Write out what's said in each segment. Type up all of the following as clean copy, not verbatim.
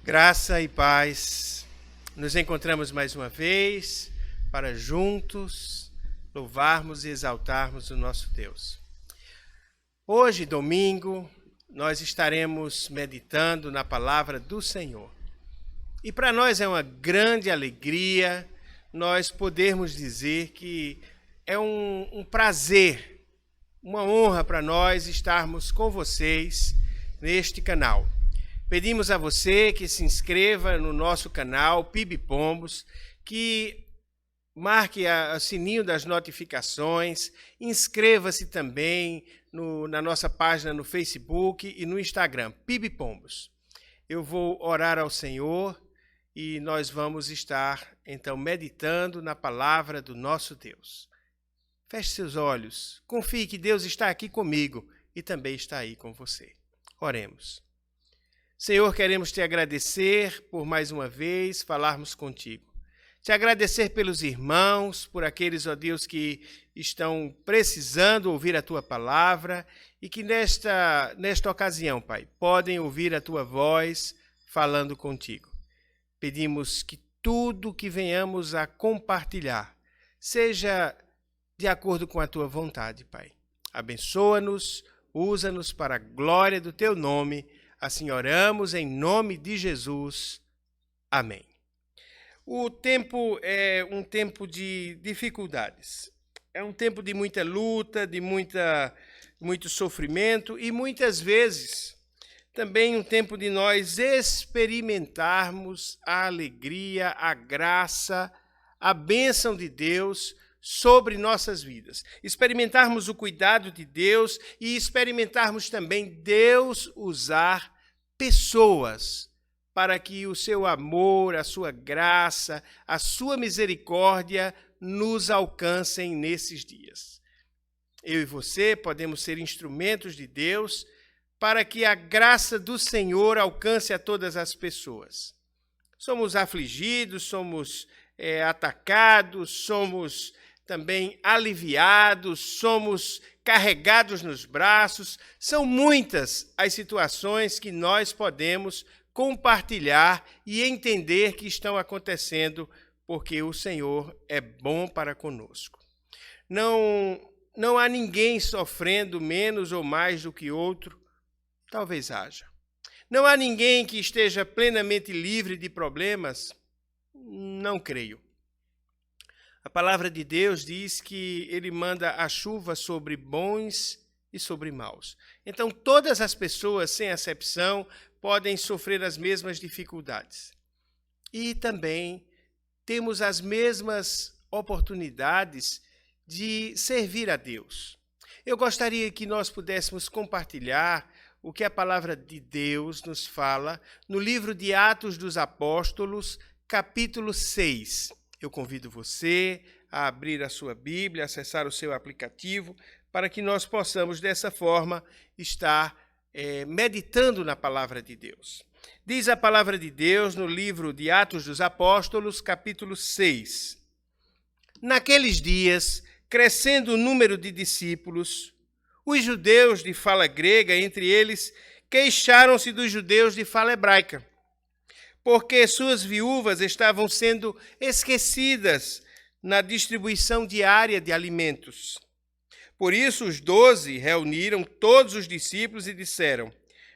Graça e paz. Nos encontramos mais uma vez para juntos louvarmos e exaltarmos o nosso Deus. Hoje, domingo, nós estaremos meditando na palavra do Senhor. E para nós é uma grande alegria nós podermos dizer que é um prazer, uma honra para nós estarmos com vocês neste canal. Pedimos a você que se inscreva no nosso canal PIB Pombos, que marque o sininho das notificações, inscreva-se também na nossa página no Facebook e no Instagram, PIB Pombos. Eu vou orar ao Senhor e nós vamos estar, então, meditando na palavra do nosso Deus. Feche seus olhos, confie que Deus está aqui comigo e também está aí com você. Oremos. Senhor, queremos te agradecer por mais uma vez falarmos contigo. Te agradecer pelos irmãos, por aqueles, ó Deus, que estão precisando ouvir a tua palavra e que nesta ocasião, Pai, podem ouvir a tua voz falando contigo. Pedimos que tudo que venhamos a compartilhar seja de acordo com a tua vontade, Pai. Abençoa-nos, usa-nos para a glória do teu nome. Assim oramos em nome de Jesus. Amém. O tempo é um tempo de dificuldades. É um tempo de muita luta, de muito sofrimento e muitas vezes também um tempo de nós experimentarmos a alegria, a graça, a bênção de Deus sobre nossas vidas. Experimentarmos o cuidado de Deus e experimentarmos também Deus usar pessoas para que o seu amor, a sua graça, a sua misericórdia nos alcancem nesses dias. Eu e você podemos ser instrumentos de Deus para que a graça do Senhor alcance a todas as pessoas. Somos afligidos, somos atacados, somos também aliviados, somos carregados nos braços. São muitas as situações que nós podemos compartilhar e entender que estão acontecendo porque o Senhor é bom para conosco. Não há ninguém sofrendo menos ou mais do que outro, talvez haja. Não há ninguém que esteja plenamente livre de problemas, não creio. A palavra de Deus diz que ele manda a chuva sobre bons e sobre maus. Então, todas as pessoas, sem exceção, podem sofrer as mesmas dificuldades. E também temos as mesmas oportunidades de servir a Deus. Eu gostaria que nós pudéssemos compartilhar o que a palavra de Deus nos fala no livro de Atos dos Apóstolos, capítulo 6. Eu convido você a abrir a sua Bíblia, acessar o seu aplicativo, para que nós possamos, dessa forma, estar meditando na palavra de Deus. Diz a palavra de Deus no livro de Atos dos Apóstolos, capítulo 6. Naqueles dias, crescendo o número de discípulos, os judeus de fala grega, entre eles, queixaram-se dos judeus de fala hebraica, porque suas viúvas estavam sendo esquecidas na distribuição diária de alimentos. Por isso os 12 reuniram todos os discípulos e disseram: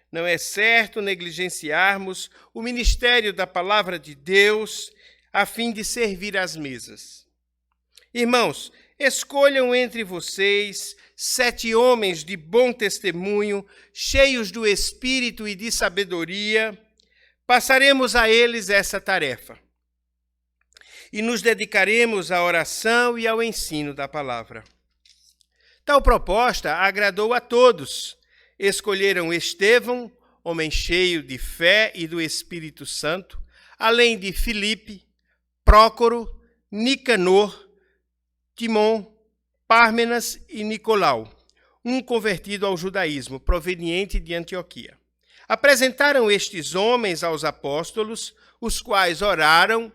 não é certo negligenciarmos o ministério da palavra de Deus a fim de servir às mesas. Irmãos, escolham entre vocês 7 homens de bom testemunho, cheios do Espírito e de sabedoria. Passaremos a eles essa tarefa e nos dedicaremos à oração e ao ensino da palavra. Tal proposta agradou a todos. Escolheram Estevão, homem cheio de fé e do Espírito Santo, além de Filipe, Prócoro, Nicanor, Timon, Pármenas e Nicolau, um convertido ao judaísmo, proveniente de Antioquia. Apresentaram estes homens aos apóstolos, os quais oraram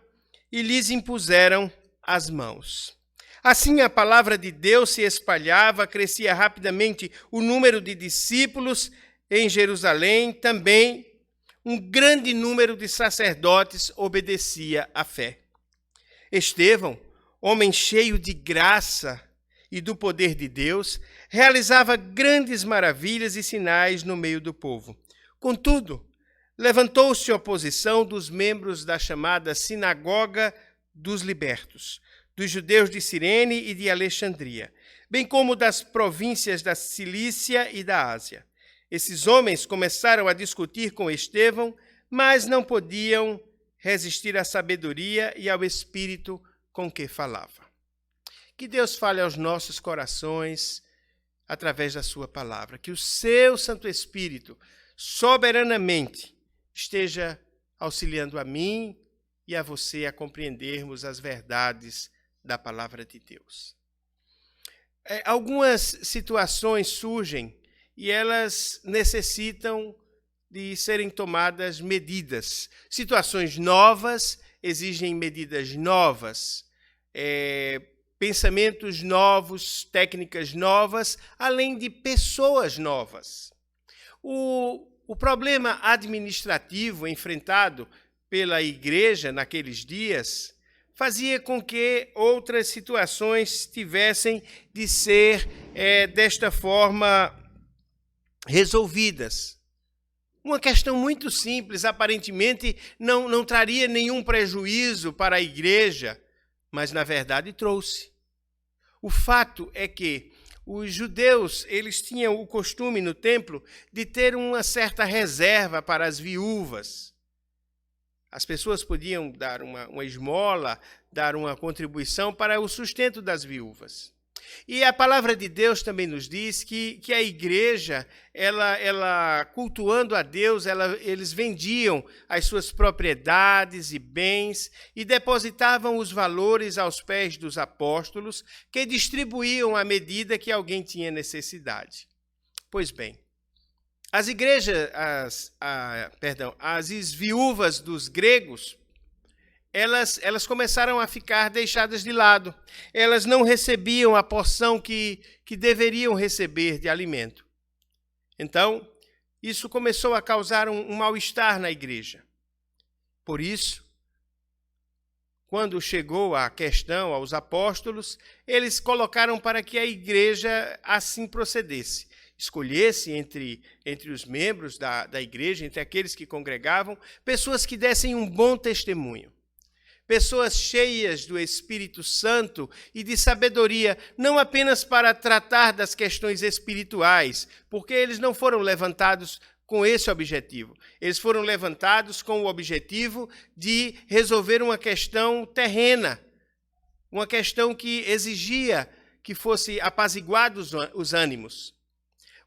e lhes impuseram as mãos. Assim a palavra de Deus se espalhava, crescia rapidamente o número de discípulos em Jerusalém. Também um grande número de sacerdotes obedecia à fé. Estevão, homem cheio de graça e do poder de Deus, realizava grandes maravilhas e sinais no meio do povo. Contudo, levantou-se oposição dos membros da chamada Sinagoga dos Libertos, dos judeus de Cirene e de Alexandria, bem como das províncias da Cilícia e da Ásia. Esses homens começaram a discutir com Estevão, mas não podiam resistir à sabedoria e ao espírito com que falava. Que Deus fale aos nossos corações através da sua palavra, que o seu Santo Espírito soberanamente esteja auxiliando a mim e a você a compreendermos as verdades da palavra de Deus. Algumas situações surgem e elas necessitam de serem tomadas medidas. Situações novas exigem medidas novas, pensamentos novos, técnicas novas, além de pessoas novas. O problema administrativo enfrentado pela igreja naqueles dias fazia com que outras situações tivessem de ser, desta forma, resolvidas. Uma questão muito simples, aparentemente não traria nenhum prejuízo para a igreja, mas na verdade trouxe. O fato é que os judeus, eles tinham o costume no templo de ter uma certa reserva para as viúvas. As pessoas podiam dar uma esmola, dar uma contribuição para o sustento das viúvas. E a palavra de Deus também nos diz que a igreja, ela cultuando a Deus, eles vendiam as suas propriedades e bens e depositavam os valores aos pés dos apóstolos, que distribuíam à medida que alguém tinha necessidade. Pois bem, as igrejas, as viúvas dos gregos, elas começaram a ficar deixadas de lado. Elas não recebiam a porção que deveriam receber de alimento. Então, isso começou a causar um mal-estar na igreja. Por isso, quando chegou a questão aos apóstolos, eles colocaram para que a igreja assim procedesse. Escolhesse entre os membros da igreja, entre aqueles que congregavam, pessoas que dessem um bom testemunho. Pessoas cheias do Espírito Santo e de sabedoria, não apenas para tratar das questões espirituais, porque eles não foram levantados com esse objetivo. Eles foram levantados com o objetivo de resolver uma questão terrena, uma questão que exigia que fosse apaziguados os ânimos.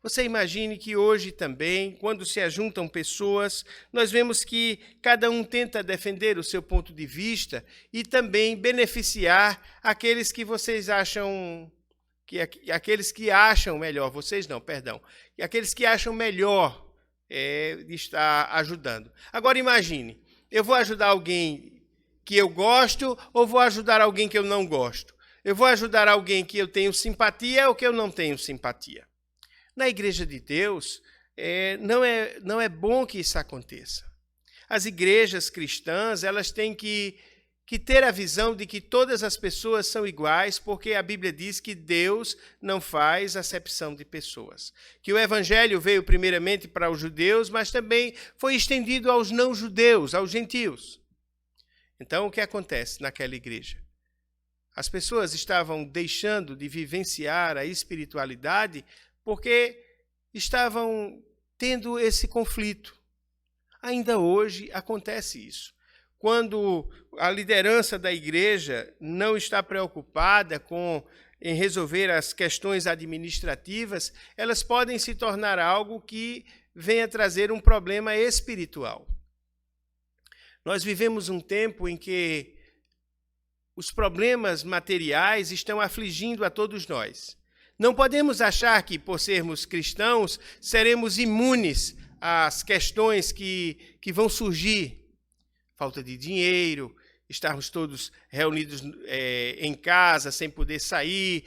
Você imagine que hoje também, quando se ajuntam pessoas, nós vemos que cada um tenta defender o seu ponto de vista e também beneficiar aqueles que vocês acham, aqueles que acham melhor, vocês não, perdão, aqueles que acham melhor de estar ajudando. Agora imagine, eu vou ajudar alguém que eu gosto ou vou ajudar alguém que eu não gosto? Eu vou ajudar alguém que eu tenho simpatia ou que eu não tenho simpatia? Na Igreja de Deus, não é bom que isso aconteça. As igrejas cristãs, elas têm que ter a visão de que todas as pessoas são iguais, porque a Bíblia diz que Deus não faz acepção de pessoas. Que o Evangelho veio primeiramente para os judeus, mas também foi estendido aos não-judeus, aos gentios. Então, o que acontece naquela igreja? As pessoas estavam deixando de vivenciar a espiritualidade porque estavam tendo esse conflito. Ainda hoje acontece isso. Quando a liderança da igreja não está preocupada em resolver as questões administrativas, elas podem se tornar algo que venha trazer um problema espiritual. Nós vivemos um tempo em que os problemas materiais estão afligindo a todos nós. Não podemos achar que, por sermos cristãos, seremos imunes às questões que vão surgir. Falta de dinheiro, estarmos todos reunidos em casa, sem poder sair,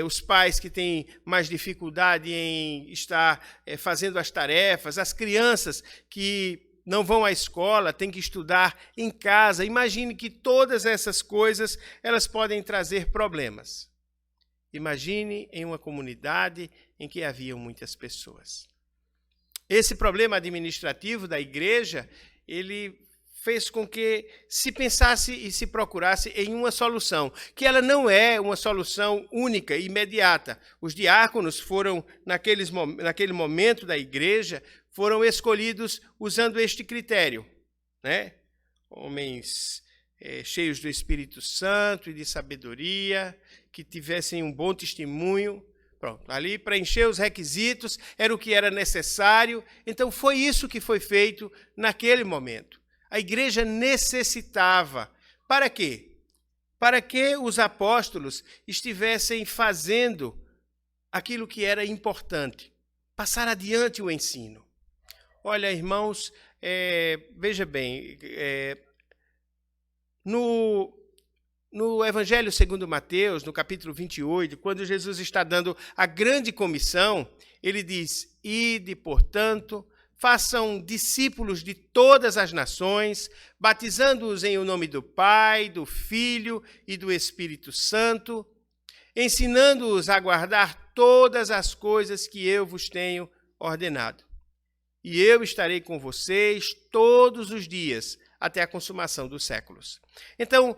os pais que têm mais dificuldade em estar fazendo as tarefas, as crianças que não vão à escola, têm que estudar em casa. Imagine que todas essas coisas, elas podem trazer problemas. Imagine em uma comunidade em que haviam muitas pessoas. Esse problema administrativo da igreja, ele fez com que se pensasse e se procurasse em uma solução, que ela não é uma solução única e imediata. Os diáconos foram, naquele momento da igreja, foram escolhidos usando este critério, né? Homens cheios do Espírito Santo e de sabedoria, que tivessem um bom testemunho. Pronto, ali preencher os requisitos era o que era necessário. Então foi isso que foi feito naquele momento. A igreja necessitava. Para quê? Para que os apóstolos estivessem fazendo aquilo que era importante, passar adiante o ensino. Olha, irmãos, veja bem, no Evangelho segundo Mateus, no capítulo 28, quando Jesus está dando a grande comissão, ele diz: ide, portanto, façam discípulos de todas as nações, batizando-os em o nome do Pai, do Filho e do Espírito Santo, ensinando-os a guardar todas as coisas que eu vos tenho ordenado. E eu estarei com vocês todos os dias, até a consumação dos séculos. Então,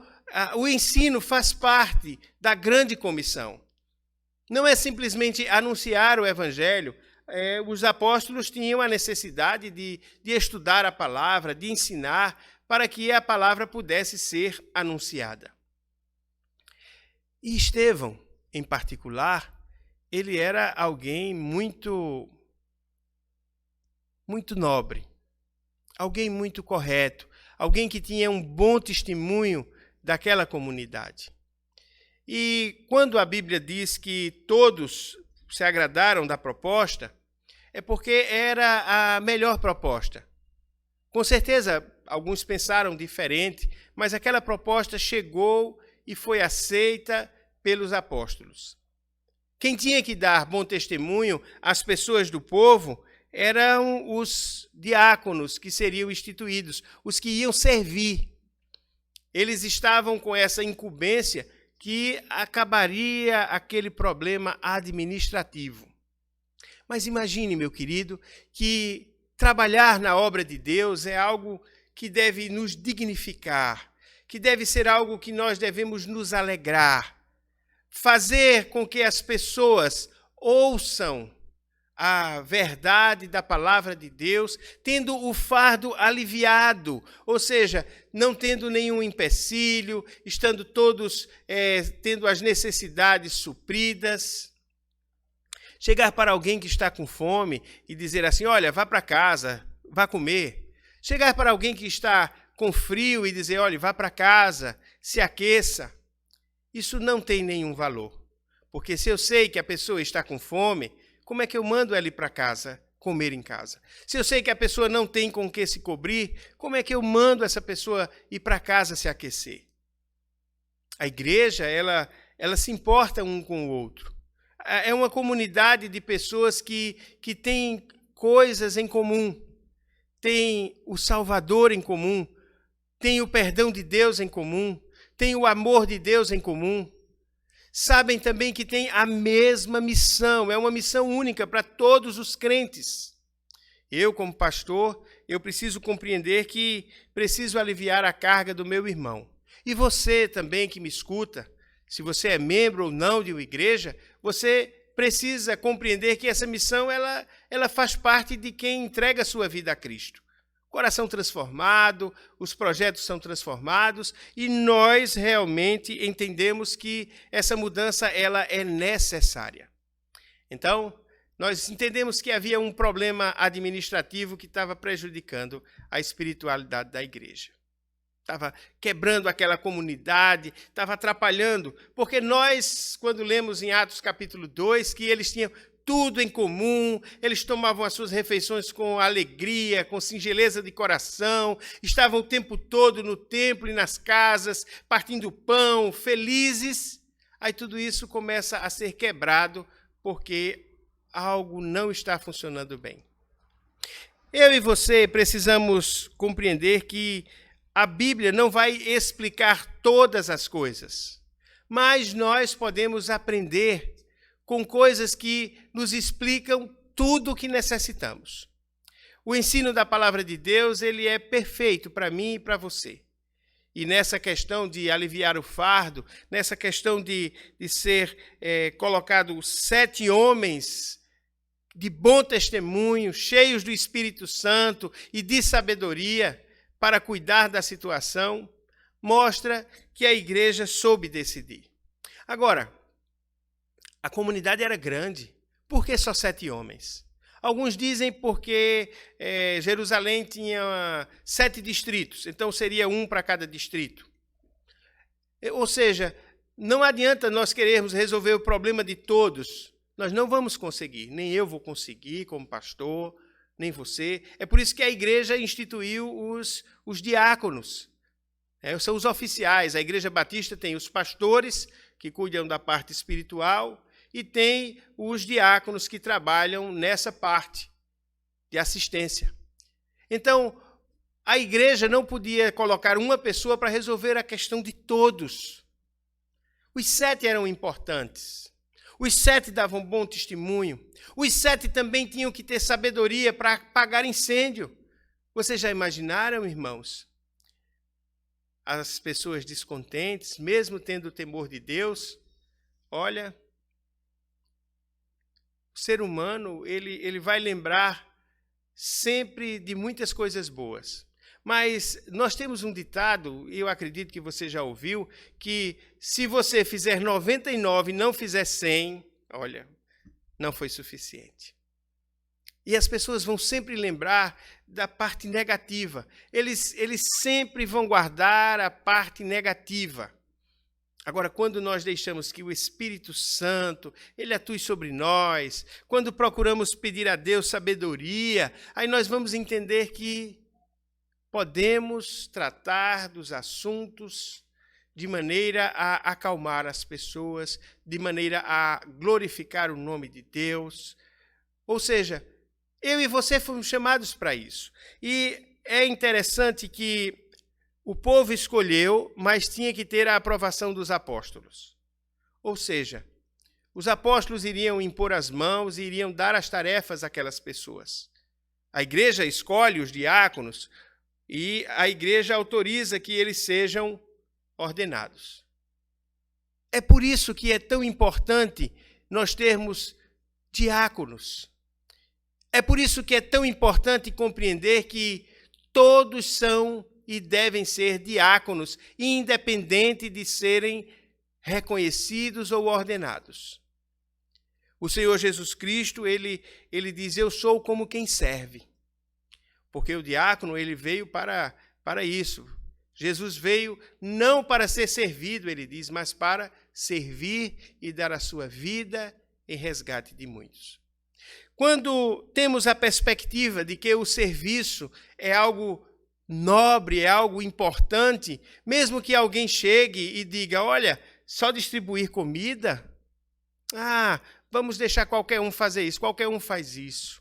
o ensino faz parte da grande comissão. Não é simplesmente anunciar o Evangelho. Os apóstolos tinham a necessidade de estudar a palavra, de ensinar, para que a palavra pudesse ser anunciada. E Estevão, em particular, ele era alguém muito nobre, alguém muito correto, alguém que tinha um bom testemunho daquela comunidade. E quando a Bíblia diz que todos se agradaram da proposta, é porque era a melhor proposta. Com certeza, alguns pensaram diferente, mas aquela proposta chegou e foi aceita pelos apóstolos. Quem tinha que dar bom testemunho às pessoas do povo eram os diáconos que seriam instituídos, os que iam servir. Eles estavam com essa incumbência que acabaria aquele problema administrativo. Mas imagine, meu querido, que trabalhar na obra de Deus é algo que deve nos dignificar, que deve ser algo que nós devemos nos alegrar, fazer com que as pessoas ouçam a verdade da palavra de Deus, tendo o fardo aliviado, ou seja, não tendo nenhum empecilho, estando todos tendo as necessidades supridas. Chegar para alguém que está com fome e dizer assim: olha, vá para casa, vá comer. Chegar para alguém que está com frio e dizer: olha, vá para casa, se aqueça. Isso não tem nenhum valor, porque se eu sei que a pessoa está com fome, como é que eu mando ela ir para casa, comer em casa? Se eu sei que a pessoa não tem com o que se cobrir, como é que eu mando essa pessoa ir para casa se aquecer? A igreja, ela se importa um com o outro. É uma comunidade de pessoas que têm coisas em comum, tem o Salvador em comum, tem o perdão de Deus em comum, tem o amor de Deus em comum. Sabem também que tem a mesma missão, é uma missão única para todos os crentes. Eu, como pastor, eu preciso compreender que preciso aliviar a carga do meu irmão. E você também que me escuta, se você é membro ou não de uma igreja, você precisa compreender que essa missão ela faz parte de quem entrega a sua vida a Cristo. Coração transformado, os projetos são transformados e nós realmente entendemos que essa mudança ela é necessária. Então, nós entendemos que havia um problema administrativo que estava prejudicando a espiritualidade da igreja. Estava quebrando aquela comunidade, estava atrapalhando, porque nós, quando lemos em Atos capítulo 2, que eles tinham tudo em comum, eles tomavam as suas refeições com alegria, com singeleza de coração, estavam o tempo todo no templo e nas casas, partindo pão, felizes. Aí tudo isso começa a ser quebrado porque algo não está funcionando bem. Eu e você precisamos compreender que a Bíblia não vai explicar todas as coisas, mas nós podemos aprender com coisas que nos explicam tudo o que necessitamos. O ensino da palavra de Deus, ele é perfeito para mim e para você. E nessa questão de aliviar o fardo, nessa questão de ser colocado 7 homens de bom testemunho, cheios do Espírito Santo e de sabedoria para cuidar da situação, mostra que a igreja soube decidir. Agora, a comunidade era grande. Por que só 7 homens? Alguns dizem porque Jerusalém tinha 7 distritos, então seria um para cada distrito. Ou seja, não adianta nós querermos resolver o problema de todos. Nós não vamos conseguir, nem eu vou conseguir como pastor, nem você. É por isso que a igreja instituiu os diáconos. São os oficiais. A Igreja Batista tem os pastores, que cuidam da parte espiritual, e tem os diáconos que trabalham nessa parte de assistência. Então, a igreja não podia colocar uma pessoa para resolver a questão de todos. Os 7 eram importantes. Os 7 davam bom testemunho. Os 7 também tinham que ter sabedoria para apagar incêndio. Vocês já imaginaram, irmãos? As pessoas descontentes, mesmo tendo o temor de Deus, olha, o ser humano, ele vai lembrar sempre de muitas coisas boas. Mas nós temos um ditado, e eu acredito que você já ouviu, que se você fizer 99 e não fizer 100, olha, não foi suficiente. E as pessoas vão sempre lembrar da parte negativa. Eles sempre vão guardar a parte negativa. Agora, quando nós deixamos que o Espírito Santo, ele atue sobre nós, quando procuramos pedir a Deus sabedoria, aí nós vamos entender que podemos tratar dos assuntos de maneira a acalmar as pessoas, de maneira a glorificar o nome de Deus. Ou seja, eu e você fomos chamados para isso. E é interessante que o povo escolheu, mas tinha que ter a aprovação dos apóstolos. Ou seja, os apóstolos iriam impor as mãos e iriam dar as tarefas àquelas pessoas. A igreja escolhe os diáconos e a igreja autoriza que eles sejam ordenados. É por isso que é tão importante nós termos diáconos. É por isso que é tão importante compreender que todos são e devem ser diáconos, independente de serem reconhecidos ou ordenados. O Senhor Jesus Cristo, ele diz, eu sou como quem serve. Porque o diácono, ele veio para isso. Jesus veio não para ser servido, ele diz, mas para servir e dar a sua vida em resgate de muitos. Quando temos a perspectiva de que o serviço é algo nobre, é algo importante, mesmo que alguém chegue e diga, olha, só distribuir comida? Vamos deixar qualquer um fazer isso, qualquer um faz isso.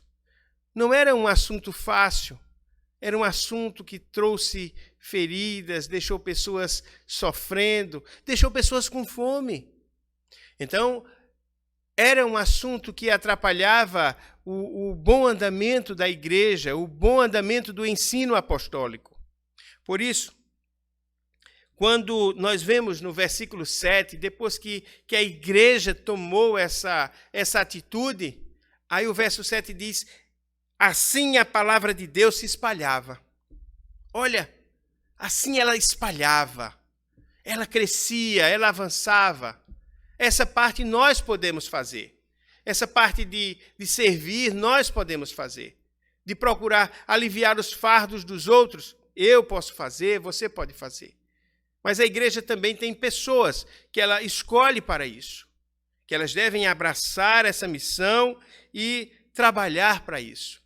Não era um assunto fácil, era um assunto que trouxe feridas, deixou pessoas sofrendo, deixou pessoas com fome. Então, era um assunto que atrapalhava o bom andamento da igreja, o bom andamento do ensino apostólico. Por isso, quando nós vemos no versículo 7, depois que a igreja tomou essa atitude, aí o verso 7 diz, assim a palavra de Deus se espalhava. Olha, assim ela espalhava, ela crescia, ela avançava. Essa parte nós podemos fazer. Essa parte de servir, nós podemos fazer. De procurar aliviar os fardos dos outros, eu posso fazer, você pode fazer. Mas a igreja também tem pessoas que ela escolhe para isso. Que elas devem abraçar essa missão e trabalhar para isso.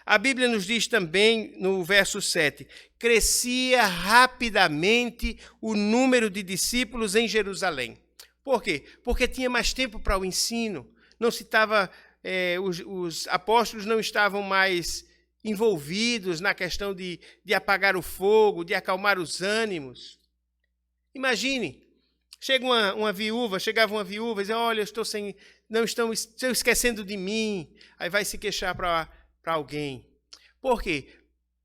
A Bíblia nos diz também, no verso 7, crescia rapidamente o número de discípulos em Jerusalém. Por quê? Porque tinha mais tempo para o ensino. Não se estava, os apóstolos não estavam mais envolvidos na questão de apagar o fogo, de acalmar os ânimos. Imagine, chegava uma viúva e dizia, olha, estão esquecendo de mim. Aí vai se queixar para alguém. Por quê?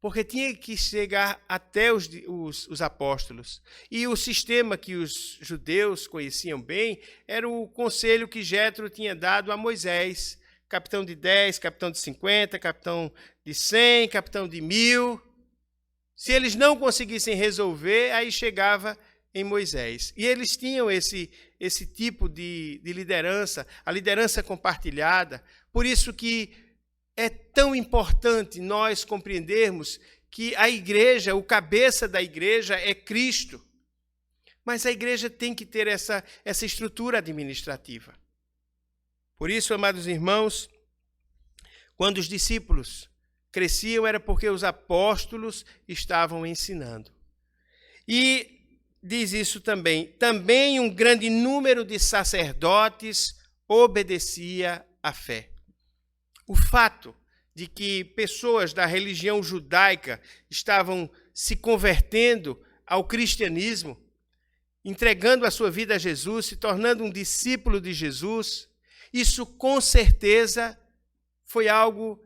Porque tinha que chegar até os apóstolos. E o sistema que os judeus conheciam bem era o conselho que Jétro tinha dado a Moisés. Capitão de 10, capitão de 50, capitão de 100, capitão de 1000. Se eles não conseguissem resolver, aí chegava em Moisés. E eles tinham esse tipo de liderança, a liderança compartilhada. Por isso que é tão importante nós compreendermos que a igreja, o cabeça da igreja é Cristo. Mas a igreja tem que ter essa estrutura administrativa. Por isso, amados irmãos, quando os discípulos cresciam era porque os apóstolos estavam ensinando. E diz isso também. Também um grande número de sacerdotes obedecia à fé. O fato de que pessoas da religião judaica estavam se convertendo ao cristianismo, entregando a sua vida a Jesus, se tornando um discípulo de Jesus, isso com certeza foi algo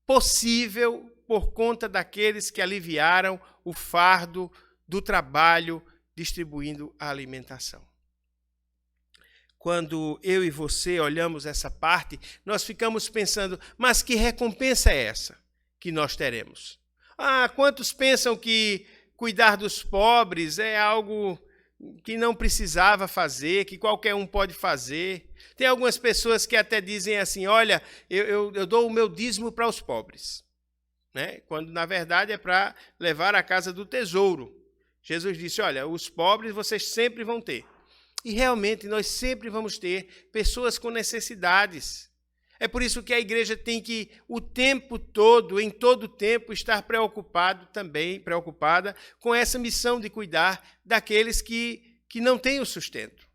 possível por conta daqueles que aliviaram o fardo do trabalho distribuindo a alimentação. Quando eu e você olhamos essa parte, nós ficamos pensando, mas que recompensa é essa que nós teremos? Quantos pensam que cuidar dos pobres é algo que não precisava fazer, que qualquer um pode fazer? Tem algumas pessoas que até dizem assim, olha, eu dou o meu dízimo para os pobres, né? Quando na verdade é para levar à casa do tesouro. Jesus disse, olha, os pobres vocês sempre vão ter. E realmente nós sempre vamos ter pessoas com necessidades. É por isso que a igreja tem que, o tempo todo, em todo tempo, estar preocupada com essa missão de cuidar daqueles que não têm o sustento,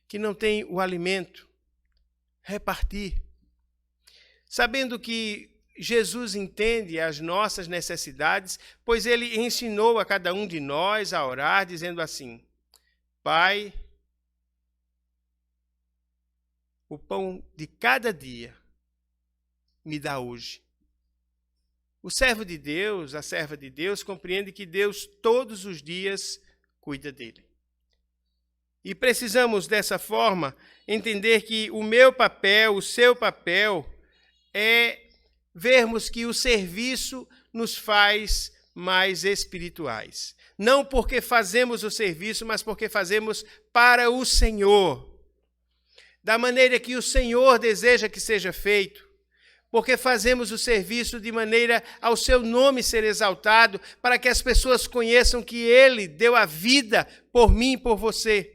que não têm o alimento. Repartir. Sabendo que Jesus entende as nossas necessidades, pois ele ensinou a cada um de nós a orar, dizendo assim, Pai, o pão de cada dia me dá hoje. O servo de Deus, a serva de Deus, compreende que Deus todos os dias cuida dele. E precisamos, dessa forma, entender que o meu papel, o seu papel, é vermos que o serviço nos faz mais espirituais. Não porque fazemos o serviço, mas porque fazemos para o Senhor. Da maneira que o Senhor deseja que seja feito, porque fazemos o serviço de maneira ao seu nome ser exaltado, para que as pessoas conheçam que Ele deu a vida por mim e por você.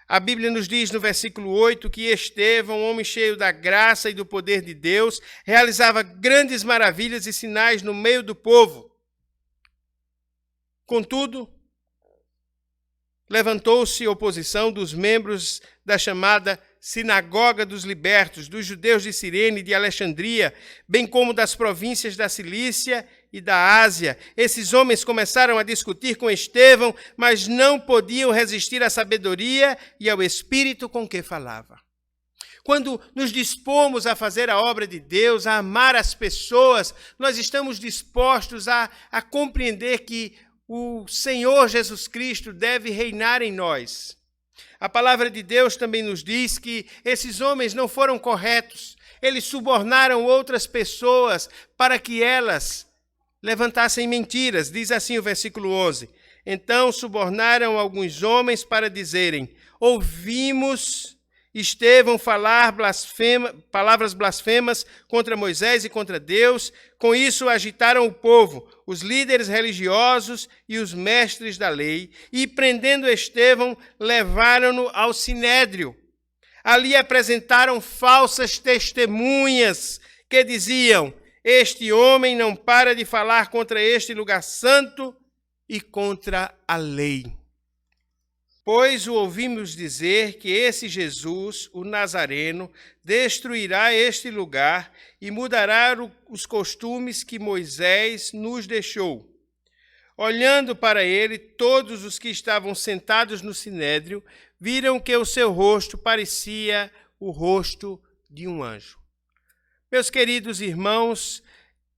A Bíblia nos diz no versículo 8 que Estevão, homem cheio da graça e do poder de Deus, realizava grandes maravilhas e sinais no meio do povo. Contudo, levantou-se oposição dos membros da chamada Sinagoga dos Libertos, dos judeus de Cirene e de Alexandria, bem como das províncias da Cilícia e da Ásia. Esses homens começaram a discutir com Estevão, mas não podiam resistir à sabedoria e ao espírito com que falava. Quando nos dispomos a fazer a obra de Deus, a amar as pessoas, nós estamos dispostos a compreender que o Senhor Jesus Cristo deve reinar em nós. A palavra de Deus também nos diz que esses homens não foram corretos. Eles subornaram outras pessoas para que elas levantassem mentiras. Diz assim o versículo 11. Então subornaram alguns homens para dizerem, ouvimos Estevão falar palavras blasfemas contra Moisés e contra Deus. Com isso agitaram o povo, os líderes religiosos e os mestres da lei, e prendendo Estevão, levaram-no ao sinédrio. Ali apresentaram falsas testemunhas que diziam, este homem não para de falar contra este lugar santo e contra a lei. Pois o ouvimos dizer que esse Jesus, o Nazareno, destruirá este lugar e mudará os costumes que Moisés nos deixou. Olhando para ele, todos os que estavam sentados no sinédrio viram que o seu rosto parecia o rosto de um anjo. Meus queridos irmãos,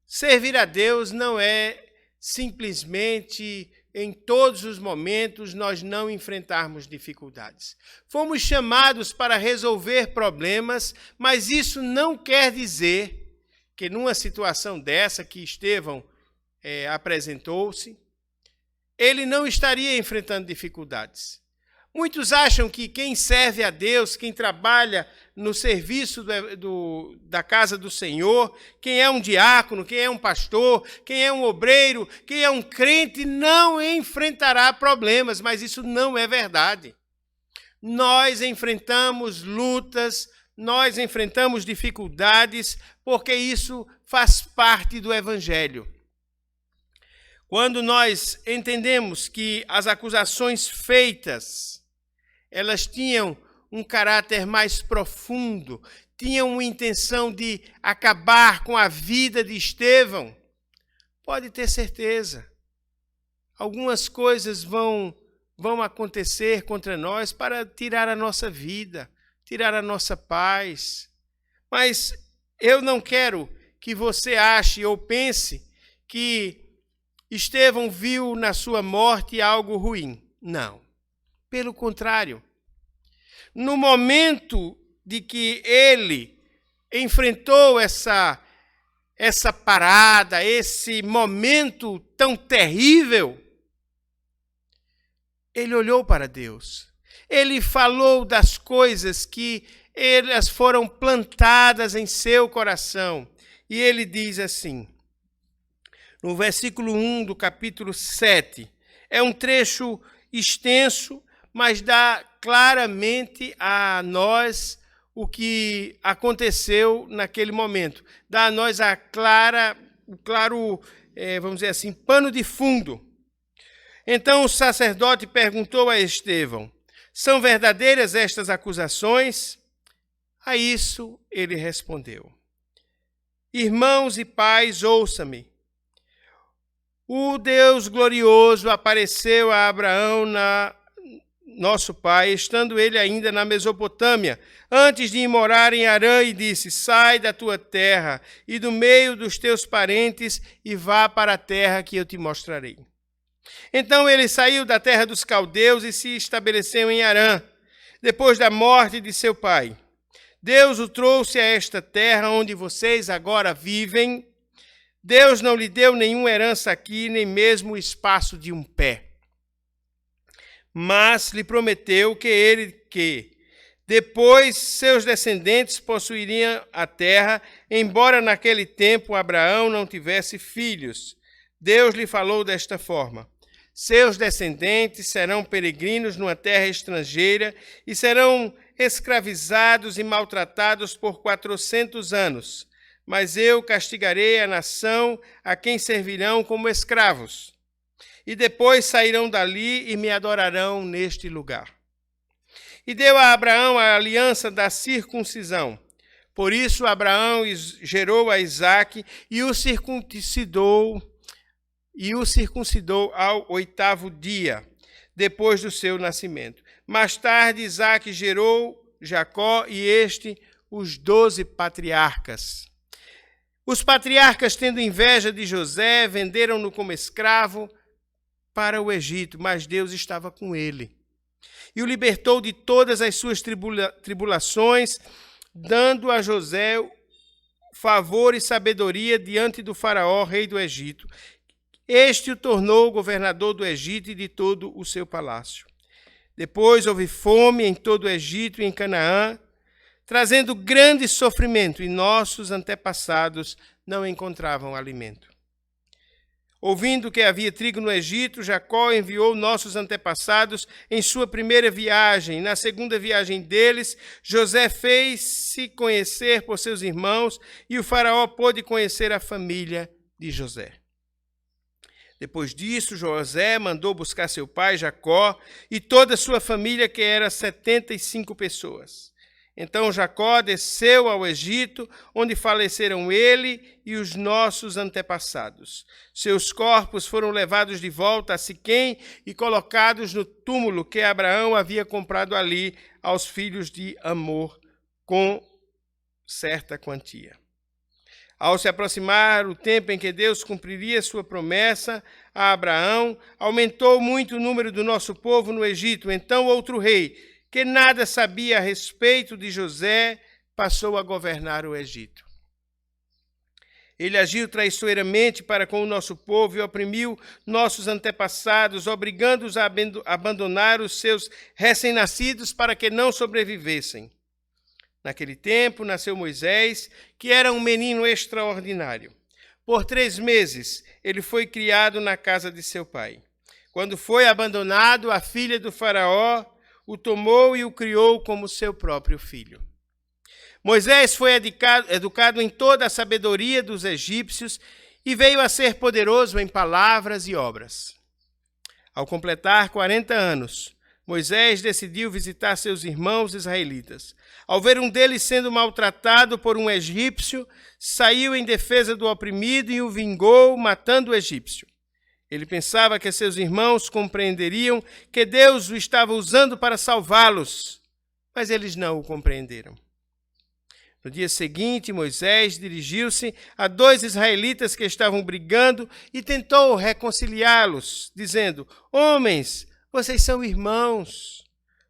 servir a Deus não é simplesmente em todos os momentos nós não enfrentarmos dificuldades. Fomos chamados para resolver problemas, mas isso não quer dizer que numa situação dessa que Estevão apresentou-se, ele não estaria enfrentando dificuldades. Muitos acham que quem serve a Deus, quem trabalha no serviço da casa do Senhor, quem é um diácono, quem é um pastor, quem é um obreiro, quem é um crente, não enfrentará problemas, mas isso não é verdade. Nós enfrentamos lutas, nós enfrentamos dificuldades, porque isso faz parte do Evangelho. Quando nós entendemos que as acusações feitas, elas tinham um caráter mais profundo, tinham uma intenção de acabar com a vida de Estevão, pode ter certeza, algumas coisas vão acontecer contra nós para tirar a nossa vida, tirar a nossa paz. Mas eu não quero que você ache ou pense que Estevão viu na sua morte algo ruim. Não. Pelo contrário. No momento de que ele enfrentou essa parada, esse momento tão terrível, ele olhou para Deus. Ele falou das coisas que elas foram plantadas em seu coração. E ele diz assim, no versículo 1 do capítulo 7, é um trecho extenso, mas dá claramente a nós o que aconteceu naquele momento. Dá a nós o claro, vamos dizer assim, pano de fundo. Então o sacerdote perguntou a Estevão, são verdadeiras estas acusações? A isso ele respondeu, irmãos e pais, ouça-me. O Deus glorioso apareceu a Abraão, nosso pai, estando ele ainda na Mesopotâmia, antes de ir morar em Harã, e disse, sai da tua terra e do meio dos teus parentes e vá para a terra que eu te mostrarei. Então ele saiu da terra dos caldeus e se estabeleceu em Harã, depois da morte de seu pai. Deus o trouxe a esta terra onde vocês agora vivem. Deus não lhe deu nenhuma herança aqui, nem mesmo o espaço de um pé. Mas lhe prometeu que depois seus descendentes possuiriam a terra, embora naquele tempo Abraão não tivesse filhos. Deus lhe falou desta forma, seus descendentes serão peregrinos numa terra estrangeira e serão escravizados e maltratados por 400 anos. Mas eu castigarei a nação a quem servirão como escravos. E depois sairão dali e me adorarão neste lugar. E deu a Abraão a aliança da circuncisão. Por isso Abraão gerou a Isaque e o circuncidou ao 8º dia, depois do seu nascimento. Mais tarde Isaque gerou Jacó e os 12 patriarcas. Os patriarcas, tendo inveja de José, venderam-no como escravo para o Egito, mas Deus estava com ele. E o libertou de todas as suas tribulações, dando a José favor e sabedoria diante do faraó, rei do Egito. Este o tornou governador do Egito e de todo o seu palácio. Depois houve fome em todo o Egito e em Canaã, trazendo grande sofrimento, e nossos antepassados não encontravam alimento. Ouvindo que havia trigo no Egito, Jacó enviou nossos antepassados em sua primeira viagem. Na segunda viagem deles, José fez-se conhecer por seus irmãos, e o faraó pôde conhecer a família de José. Depois disso, José mandou buscar seu pai, Jacó, e toda a sua família, que era 75 pessoas. Então Jacó desceu ao Egito, onde faleceram ele e os nossos antepassados. Seus corpos foram levados de volta a Siquém e colocados no túmulo que Abraão havia comprado ali aos filhos de Amor, com certa quantia. Ao se aproximar o tempo em que Deus cumpriria sua promessa a Abraão, aumentou muito o número do nosso povo no Egito. Então outro rei, que nada sabia a respeito de José, passou a governar o Egito. Ele agiu traiçoeiramente para com o nosso povo e oprimiu nossos antepassados, obrigando-os a abandonar os seus recém-nascidos para que não sobrevivessem. Naquele tempo nasceu Moisés, que era um menino extraordinário. Por 3 meses ele foi criado na casa de seu pai. Quando foi abandonado, a filha do faraó o tomou e o criou como seu próprio filho. Moisés foi educado em toda a sabedoria dos egípcios e veio a ser poderoso em palavras e obras. Ao completar 40 anos, Moisés decidiu visitar seus irmãos israelitas. Ao ver um deles sendo maltratado por um egípcio, saiu em defesa do oprimido e o vingou, matando o egípcio. Ele pensava que seus irmãos compreenderiam que Deus o estava usando para salvá-los, mas eles não o compreenderam. No dia seguinte, Moisés dirigiu-se a 2 israelitas que estavam brigando e tentou reconciliá-los, dizendo: "Homens, vocês são irmãos,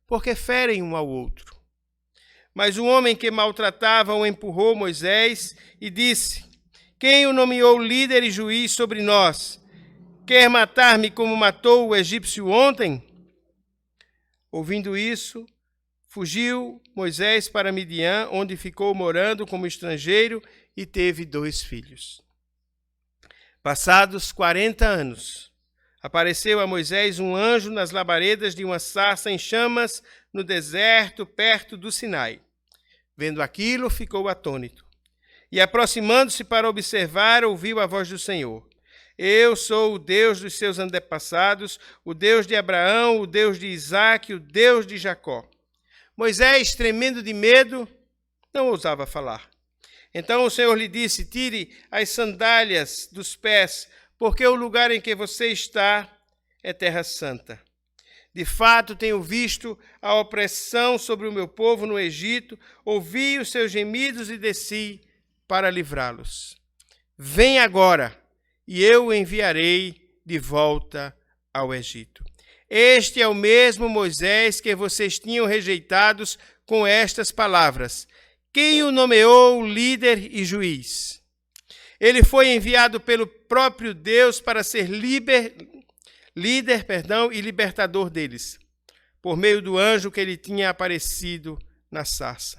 porque ferem um ao outro." Mas o homem que maltratava-o empurrou Moisés e disse: "Quem o nomeou líder e juiz sobre nós? Quer matar-me como matou o egípcio ontem?" Ouvindo isso, fugiu Moisés para Midian, onde ficou morando como estrangeiro e teve 2 filhos. Passados 40 anos, apareceu a Moisés um anjo nas labaredas de uma sarça em chamas no deserto, perto do Sinai. Vendo aquilo, ficou atônito. E aproximando-se para observar, ouviu a voz do Senhor: "Eu sou o Deus dos seus antepassados, o Deus de Abraão, o Deus de Isaque, o Deus de Jacó." Moisés, tremendo de medo, não ousava falar. Então o Senhor lhe disse: "Tire as sandálias dos pés, porque o lugar em que você está é terra santa. De fato, tenho visto a opressão sobre o meu povo no Egito, ouvi os seus gemidos e desci para livrá-los. Vem agora, e eu o enviarei de volta ao Egito." Este é o mesmo Moisés que vocês tinham rejeitados com estas palavras: "Quem o nomeou líder e juiz?" Ele foi enviado pelo próprio Deus para ser líder e libertador deles, por meio do anjo que lhe tinha aparecido na sarça.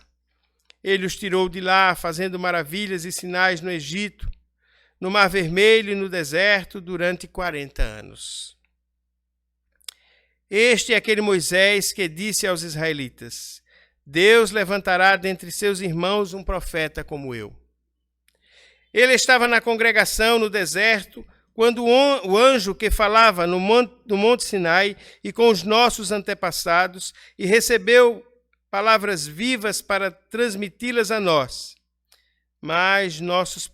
Ele os tirou de lá, fazendo maravilhas e sinais no Egito, no Mar Vermelho e no deserto durante 40 anos. Este é aquele Moisés que disse aos israelitas: "Deus levantará dentre seus irmãos um profeta como eu." Ele estava na congregação no deserto, quando o anjo que falava no Monte Sinai e com os nossos antepassados e recebeu palavras vivas para transmiti-las a nós. Mas nossos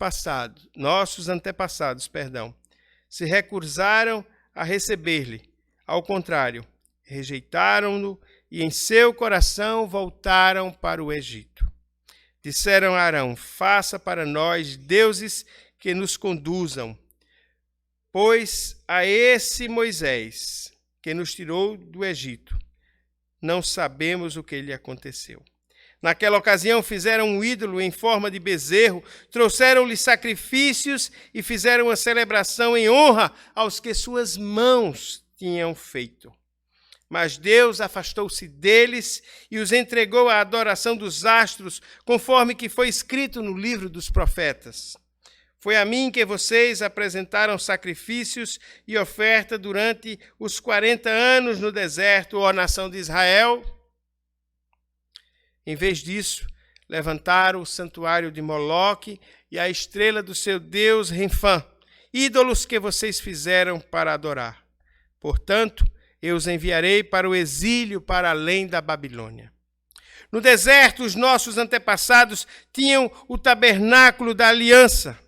antepassados, se recusaram a receber-lhe. Ao contrário, rejeitaram-no e em seu coração voltaram para o Egito. Disseram a Arão: "Faça para nós deuses que nos conduzam, pois a esse Moisés que nos tirou do Egito, não sabemos o que lhe aconteceu." Naquela ocasião fizeram um ídolo em forma de bezerro, trouxeram-lhe sacrifícios e fizeram uma celebração em honra aos que suas mãos tinham feito. Mas Deus afastou-se deles e os entregou à adoração dos astros, conforme que foi escrito no livro dos profetas: "Foi a mim que vocês apresentaram sacrifícios e oferta durante os 40 anos no deserto, ó nação de Israel." Em vez disso, levantaram o santuário de Moloque e a estrela do seu deus Renfã, ídolos que vocês fizeram para adorar. Portanto, eu os enviarei para o exílio para além da Babilônia. No deserto, os nossos antepassados tinham o tabernáculo da aliança,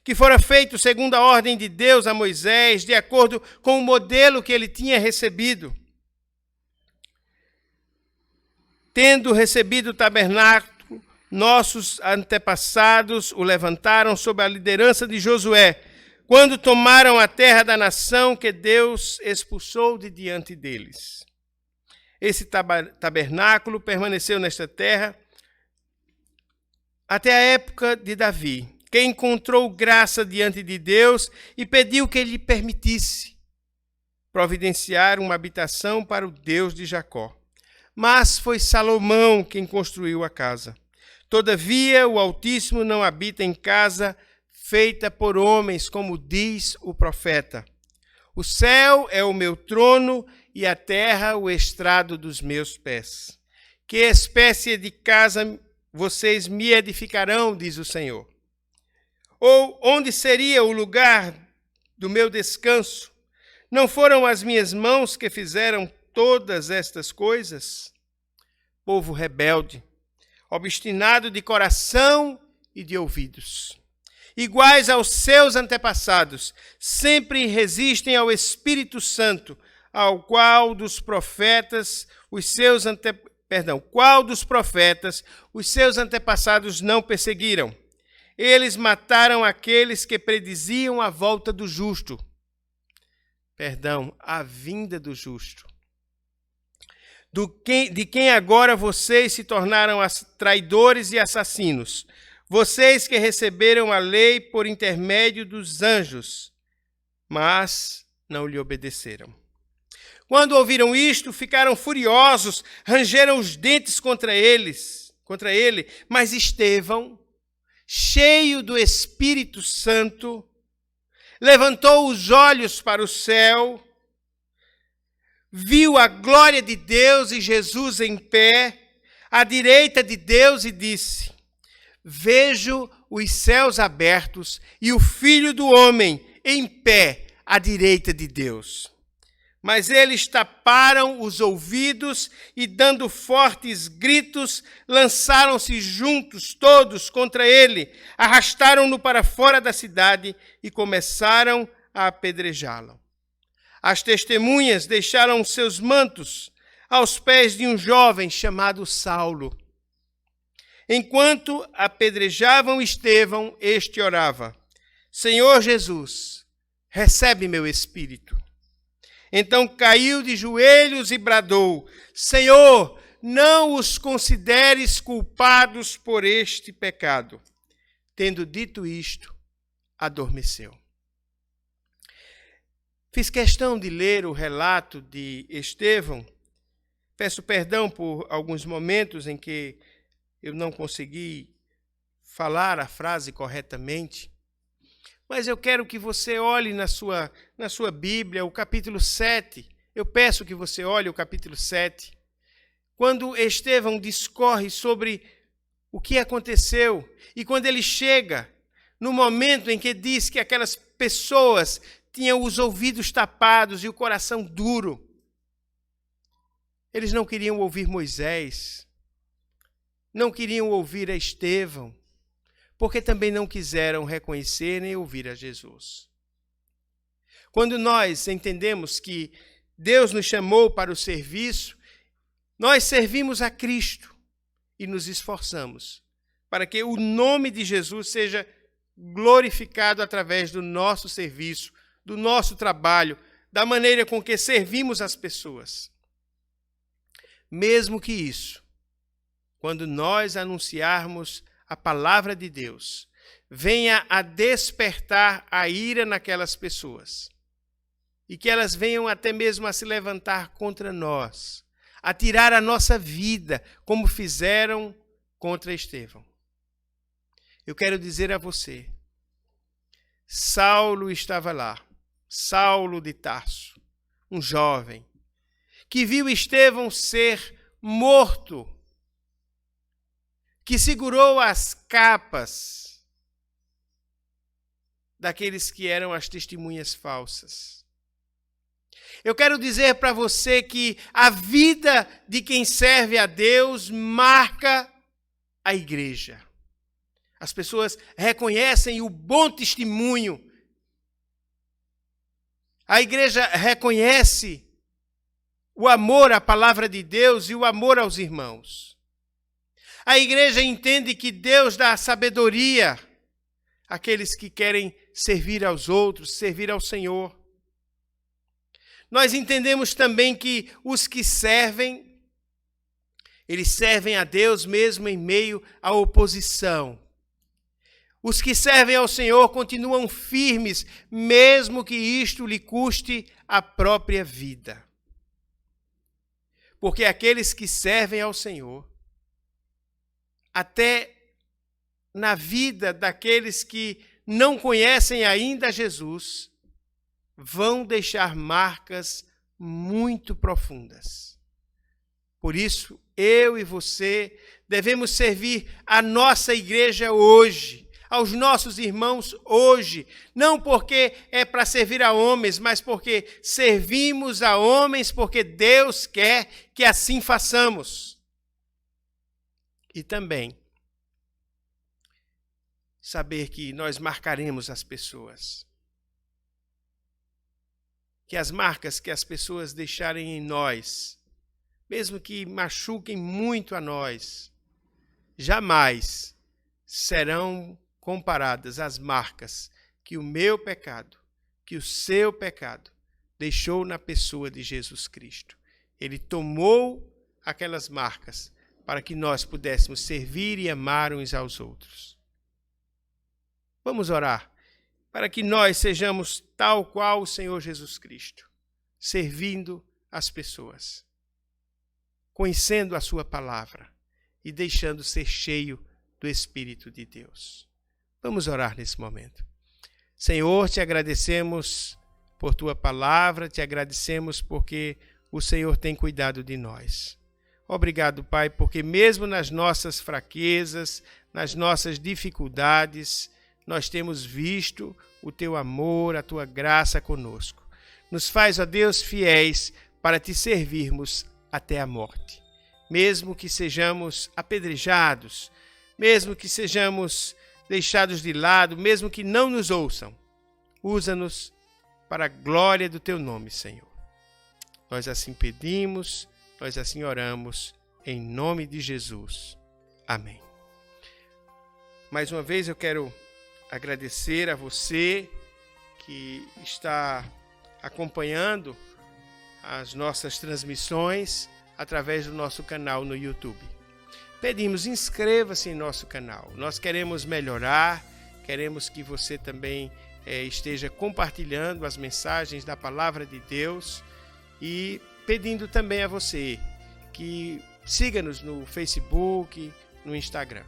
que fora feito segundo a ordem de Deus a Moisés, de acordo com o modelo que ele tinha recebido. Tendo recebido o tabernáculo, nossos antepassados o levantaram sob a liderança de Josué, quando tomaram a terra da nação que Deus expulsou de diante deles. Esse tabernáculo permaneceu nesta terra até a época de Davi, que encontrou graça diante de Deus e pediu que ele lhe permitisse providenciar uma habitação para o Deus de Jacó. Mas foi Salomão quem construiu a casa. Todavia, o Altíssimo não habita em casa feita por homens, como diz o profeta. O céu é o meu trono e a terra o estrado dos meus pés. Que espécie de casa vocês me edificarão, diz o Senhor? Ou onde seria o lugar do meu descanso? Não foram as minhas mãos que fizeram todas estas coisas? Povo rebelde, obstinado de coração e de ouvidos, iguais aos seus antepassados, sempre resistem ao Espírito Santo, ao qual dos profetas os seus antepassados não perseguiram. Eles mataram aqueles que prediziam a volta do justo. A vinda do justo. De quem agora vocês se tornaram traidores e assassinos. Vocês que receberam a lei por intermédio dos anjos, mas não lhe obedeceram. Quando ouviram isto, ficaram furiosos, rangeram os dentes contra ele, mas Estevão, cheio do Espírito Santo, levantou os olhos para o céu, viu a glória de Deus e Jesus em pé, à direita de Deus, e disse: Vejo os céus abertos e o Filho do Homem em pé à direita de Deus. Mas eles taparam os ouvidos e, dando fortes gritos, lançaram-se juntos todos contra ele, arrastaram-no para fora da cidade e começaram a apedrejá-lo. As testemunhas deixaram seus mantos aos pés de um jovem chamado Saulo. Enquanto apedrejavam Estevão, este orava: Senhor Jesus, recebe meu espírito. Então caiu de joelhos e bradou: Senhor, não os consideres culpados por este pecado. Tendo dito isto, adormeceu. Fiz questão de ler o relato de Estevão. Peço perdão por alguns momentos em que eu não consegui falar a frase corretamente. Mas eu quero que você olhe na sua Bíblia o capítulo 7. Eu peço que você olhe o capítulo 7. Quando Estevão discorre sobre o que aconteceu e quando ele chega no momento em que diz que aquelas pessoas tinham os ouvidos tapados e o coração duro. Eles não queriam ouvir Moisés, não queriam ouvir a Estevão, porque também não quiseram reconhecer nem ouvir a Jesus. Quando nós entendemos que Deus nos chamou para o serviço, nós servimos a Cristo e nos esforçamos para que o nome de Jesus seja glorificado através do nosso serviço, do nosso trabalho, da maneira com que servimos as pessoas. Mesmo que isso, quando nós anunciarmos a palavra de Deus, venha a despertar a ira naquelas pessoas e que elas venham até mesmo a se levantar contra nós, a tirar a nossa vida, como fizeram contra Estevão. Eu quero dizer a você, Saulo estava lá, Saulo de Tarso, um jovem, que viu Estevão ser morto, que segurou as capas daqueles que eram as testemunhas falsas. Eu quero dizer para você que a vida de quem serve a Deus marca a igreja. As pessoas reconhecem o bom testemunho. A igreja reconhece o amor à palavra de Deus e o amor aos irmãos. A igreja entende que Deus dá sabedoria àqueles que querem servir aos outros, servir ao Senhor. Nós entendemos também que os que servem, eles servem a Deus mesmo em meio à oposição. Os que servem ao Senhor continuam firmes, mesmo que isto lhe custe a própria vida. Porque aqueles que servem ao Senhor, até na vida daqueles que não conhecem ainda Jesus, vão deixar marcas muito profundas. Por isso, eu e você devemos servir a nossa igreja hoje, aos nossos irmãos hoje, não porque é para servir a homens, mas porque servimos a homens porque Deus quer que assim façamos. E também saber que nós marcaremos as pessoas. Que as marcas que as pessoas deixarem em nós, mesmo que machuquem muito a nós, jamais serão comparadas às marcas que o meu pecado, que o seu pecado deixou na pessoa de Jesus Cristo. Ele tomou aquelas marcas para que nós pudéssemos servir e amar uns aos outros. Vamos orar para que nós sejamos tal qual o Senhor Jesus Cristo, servindo as pessoas, conhecendo a sua palavra e deixando ser cheio do Espírito de Deus. Vamos orar nesse momento. Senhor, te agradecemos por tua palavra, te agradecemos porque o Senhor tem cuidado de nós. Obrigado, Pai, porque mesmo nas nossas fraquezas, nas nossas dificuldades, nós temos visto o teu amor, a tua graça conosco. Nos faz, ó Deus, fiéis para te servirmos até a morte. Mesmo que sejamos apedrejados, mesmo que sejamos deixados de lado, mesmo que não nos ouçam, usa-nos para a glória do teu nome, Senhor. Nós assim pedimos, nós assim oramos, em nome de Jesus. Amém. Mais uma vez eu quero agradecer a você que está acompanhando as nossas transmissões através do nosso canal no YouTube. Pedimos, inscreva-se em nosso canal. Nós queremos melhorar, queremos que você também esteja compartilhando as mensagens da Palavra de Deus e pedindo também a você que siga-nos no Facebook, no Instagram.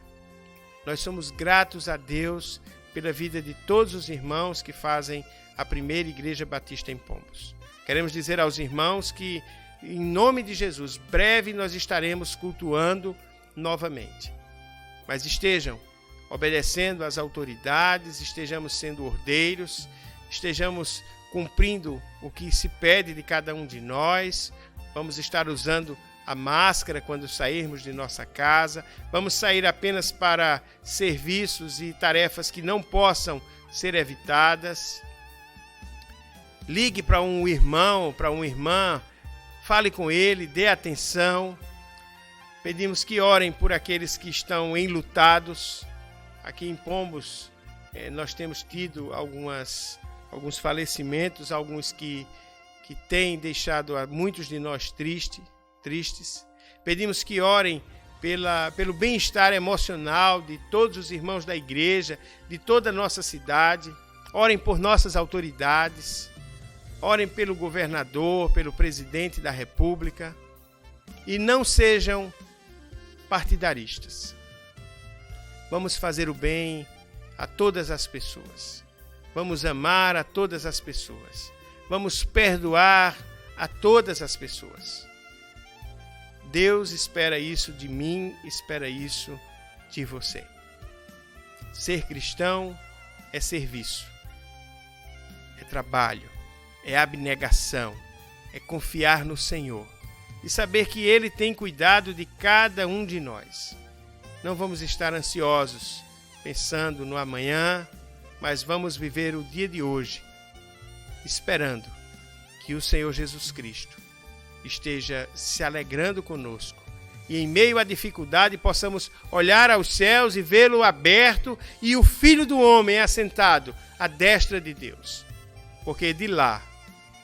Nós somos gratos a Deus pela vida de todos os irmãos que fazem a primeira Igreja Batista em Pombos. Queremos dizer aos irmãos que, em nome de Jesus, breve nós estaremos cultuando novamente. Mas estejam obedecendo às autoridades, estejamos sendo ordeiros, estejamos cumprindo o que se pede de cada um de nós. Vamos estar usando a máscara quando sairmos de nossa casa. Vamos sair apenas para serviços e tarefas que não possam ser evitadas. Ligue para um irmão, para uma irmã, fale com ele, dê atenção. Pedimos que orem por aqueles que estão enlutados. Aqui em Pombos, nós temos tido alguns falecimentos, alguns que têm deixado a muitos de nós tristes. Pedimos que orem pelo bem-estar emocional de todos os irmãos da igreja, de toda a nossa cidade. Orem por nossas autoridades. Orem pelo governador, pelo presidente da República. E não sejam partidaristas. Vamos fazer o bem a todas as pessoas. Vamos amar a todas as pessoas. Vamos perdoar a todas as pessoas. Deus espera isso de mim, espera isso de você. Ser cristão é serviço. é trabalho, é abnegação, é confiar no Senhor e saber que Ele tem cuidado de cada um de nós. Não vamos estar ansiosos, pensando no amanhã, mas vamos viver o dia de hoje, esperando que o Senhor Jesus Cristo esteja se alegrando conosco e em meio à dificuldade possamos olhar aos céus e vê-lo aberto e o Filho do Homem assentado à destra de Deus, porque de lá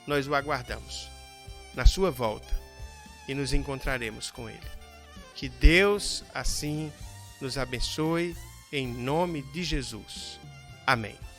nós o aguardamos, na sua volta, e nos encontraremos com Ele. Que Deus assim nos abençoe, em nome de Jesus. Amém.